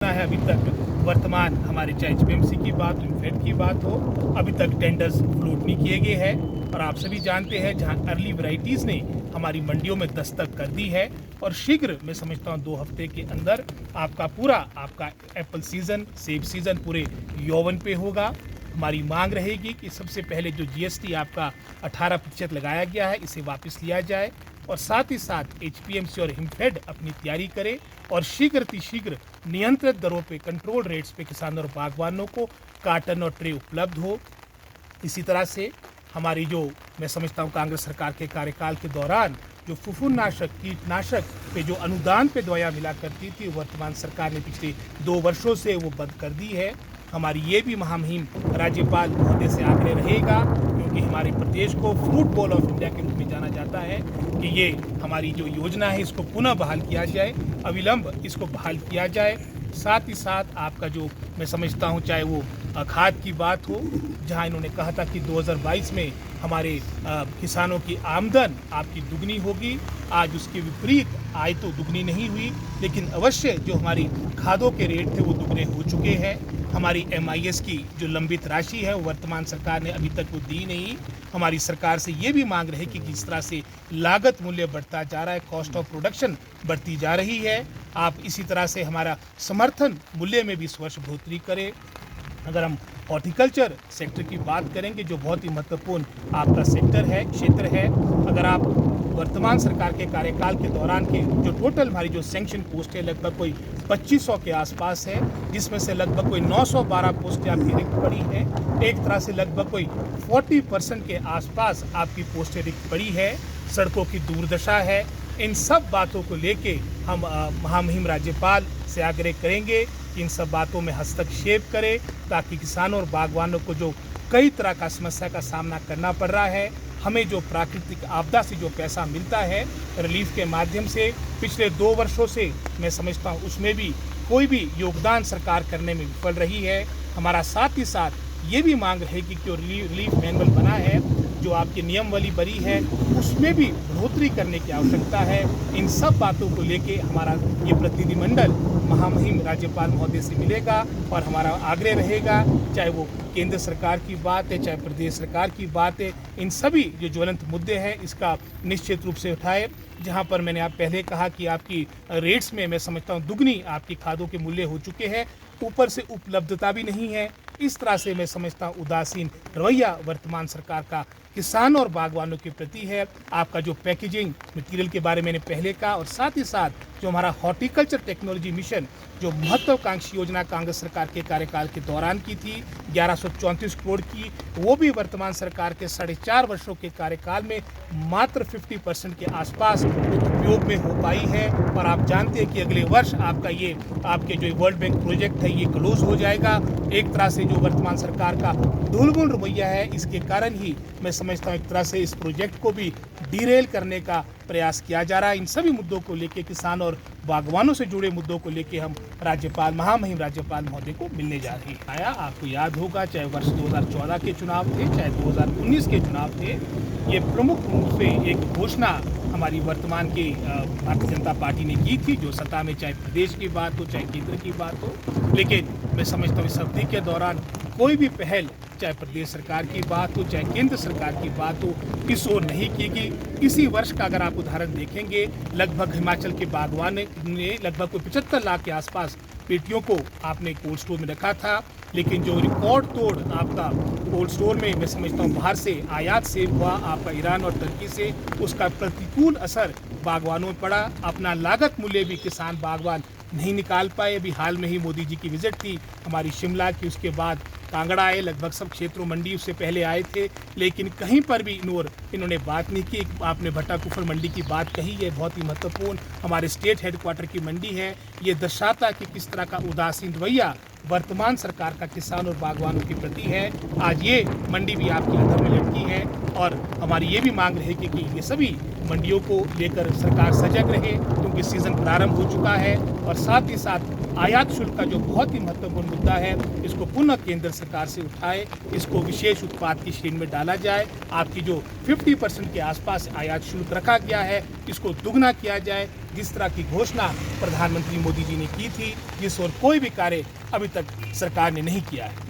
है अभी तक वर्तमान हमारे चाहे एचपीएमसी की बात हो, इनफेड की बात हो, अभी तक टेंडर्स फ्लोट नहीं किए गए हैं। और आप सभी जानते हैं जहां अर्ली वैरायटीज़ ने हमारी मंडियों में दस्तक कर दी है और शीघ्र मैं समझता हूं 2 हफ्ते के अंदर आपका एप्पल सीज़न, सेब सीज़न पूरे यौवन पे होगा। हमारी मांग रहेगी कि सबसे पहले जो जीएसटी आपका 18% लगाया गया है इसे वापस लिया जाए और साथ ही साथ एचपीएमसी और हिमफेड अपनी तैयारी करे और शीघ्र नियंत्रित दरों पे, कंट्रोल रेट्स पे किसानों और बागवानों को कार्टन और ट्रे उपलब्ध हो। इसी तरह से हमारी जो मैं समझता हूँ कांग्रेस सरकार के कार्यकाल के दौरान जो फफूंदनाशक, कीटनाशक पे जो अनुदान पे दवाइयाँ मिला करती थी, वर्तमान सरकार ने पिछले 2 वर्षों से वो बंद कर दी है। हमारी ये भी महामहिम राज्यपाल महोदय से आग्रह रहेगा, क्योंकि हमारे प्रदेश को फ्रूट बॉल ऑफ इंडिया के रूप में जाना जाता है, कि ये हमारी जो योजना है इसको पुनः बहाल किया जाए, अविलंब इसको बहाल किया जाए। साथ ही साथ आपका जो मैं समझता हूँ चाहे वो खाद की बात हो, जहाँ इन्होंने कहा था कि 2022 में हमारे किसानों की आमदन आपकी दुगनी होगी, आज उसके विपरीत आय तो दुगनी नहीं हुई, लेकिन अवश्य जो हमारी खादों के रेट थे वो दुगने हो चुके हैं। हमारी एमआईएस की जो लंबित राशि है वर्तमान सरकार ने अभी तक वो दी नहीं। हमारी सरकार से ये भी मांग रही कि जिस तरह से लागत मूल्य बढ़ता जा रहा है, कॉस्ट ऑफ प्रोडक्शन बढ़ती जा रही है, आप इसी तरह से हमारा समर्थन मूल्य में भी इस वर्ष बढ़ोतरी करें। अगर हम हॉर्टिकल्चर सेक्टर की बात करेंगे, जो बहुत ही महत्वपूर्ण आपका क्षेत्र है, अगर आप वर्तमान सरकार के कार्यकाल के दौरान के जो टोटल हमारी जो सैंक्शन पोस्ट है लगभग कोई 2500 के आसपास है, जिसमें से लगभग कोई 912 पोस्टें आपकी रिक्त पड़ी है। एक तरह से लगभग कोई 40% के आसपास आपकी पोस्टें रिक्त पड़ी है। सड़कों की दुर्दशा है। इन सब बातों को लेके हम महामहिम राज्यपाल से आग्रह करेंगे कि इन सब बातों में हस्तक्षेप करें, ताकि किसानों और बागवानों को जो कई तरह का समस्या का सामना करना पड़ रहा है, हमें जो प्राकृतिक आपदा से जो पैसा मिलता है रिलीफ के माध्यम से, पिछले 2 वर्षों से मैं समझता हूँ उसमें भी कोई भी योगदान सरकार करने में विफल रही है। हमारा साथ ही साथ ये भी मांग रहेगी कि जो रिलीफ मैनुअल बना है, जो आपकी नियमावली बनी है, उसमें भी बढ़ोतरी करने की आवश्यकता है। इन सब बातों को लेके हमारा ये प्रतिनिधिमंडल महामहिम राज्यपाल महोदय से मिलेगा और हमारा आग्रह रहेगा, चाहे वो केंद्र सरकार की बात है, चाहे प्रदेश सरकार की बात है, इन सभी जो ज्वलंत मुद्दे हैं इसका निश्चित रूप से उठाए। जहां पर मैंने आप पहले कहा कि आपकी रेट्स में मैं समझता हूं दुगनी आपकी खादों के मूल्य हो चुके हैं, ऊपर से उपलब्धता भी नहीं है। इस तरह से मैं समझता हूँ उदासीन रवैया वर्तमान सरकार का किसान और बागवानों के प्रति है। आपका जो पैकेजिंग मटेरियल के बारे में मैंने पहले कहा, और साथ ही साथ जो हमारा हॉर्टिकल्चर टेक्नोलॉजी मिशन, जो महत्वाकांक्षी योजना कांग्रेस सरकार के कार्यकाल के दौरान की थी 1134 करोड़ की, वो भी वर्तमान सरकार के 4.5 वर्षों के कार्यकाल में मात्र 50% के आसपास उपयोग में हो पाई है। और आप जानते हैं कि अगले वर्ष आपका ये आपके जो वर्ल्ड बैंक प्रोजेक्ट है ये क्लोज हो जाएगा। एक तरह से जो वर्तमान सरकार का ढुलमुल रवैया है, इसके कारण ही मैं समझता हूँ एक तरह से इस प्रोजेक्ट को भी डीरेल करने का प्रयास किया जा रहा है। इन सभी मुद्दों को लेके, किसान और बागवानों से जुड़े मुद्दों को लेके हम महामहिम राज्यपाल महोदय को मिलने जा रहे हैं। आपको याद होगा, चाहे वर्ष 2014 के चुनाव थे, चाहे 2019 के चुनाव थे, ये प्रमुख रूप से एक घोषणा हमारी वर्तमान की भारतीय जनता पार्टी ने की थी, जो सत्ता में चाहे प्रदेश की बात हो चाहे केंद्र की बात हो। लेकिन मैं समझता हूँ इस अवधि के दौरान कोई भी पहल, चाहे प्रदेश सरकार की बात हो चाहे केंद्र सरकार की बात हो, इस ओर नहीं की गई। इसी वर्ष का अगर आप उदाहरण देखेंगे, लगभग हिमाचल के बागवान ने लगभग कोई 75 लाख के आसपास पेटियों को आपने कोल्ड स्टोर में रखा था, लेकिन जो रिकॉर्ड तोड़ आपका कोल्ड स्टोर में मैं समझता हूँ बाहर से आयात से हुआ आपका ईरान और टर्की से, उसका प्रतिकूल असर बागवानों में पड़ा। अपना लागत मूल्य भी किसान बागवान नहीं निकाल पाए। अभी हाल में ही मोदी जी की विजिट थी हमारी शिमला की, उसके बाद कांगड़ा आए, लगभग सब क्षेत्रों मंडी उससे पहले आए थे, लेकिन कहीं पर भी इन्होंने बात नहीं की। आपने भट्टाकुफर मंडी की बात कही है, बहुत ही महत्वपूर्ण हमारे स्टेट हेडक्वार्टर की मंडी है। ये दर्शाता कि किस तरह का उदासीन रवैया वर्तमान सरकार का किसान और बागवानों के प्रति है। आज ये मंडी भी आपकी अधर में लटकी है और हमारी ये भी मांग रहेगी कि ये सभी मंडियों को लेकर सरकार सजग रहे, क्योंकि सीजन प्रारंभ हो चुका है और साथ ही साथ आयात शुल्क का जो बहुत ही महत्वपूर्ण मुद्दा है, इसको पुनः केंद्र सरकार से उठाए, इसको विशेष उत्पाद की श्रेणी में डाला जाए। आपकी जो 50% के आसपास आयात शुल्क रखा गया है, इसको दुगना किया जाए, जिस तरह की घोषणा प्रधानमंत्री मोदी जी ने की थी, जिस और कोई भी कार्य अभी तक सरकार ने नहीं किया है।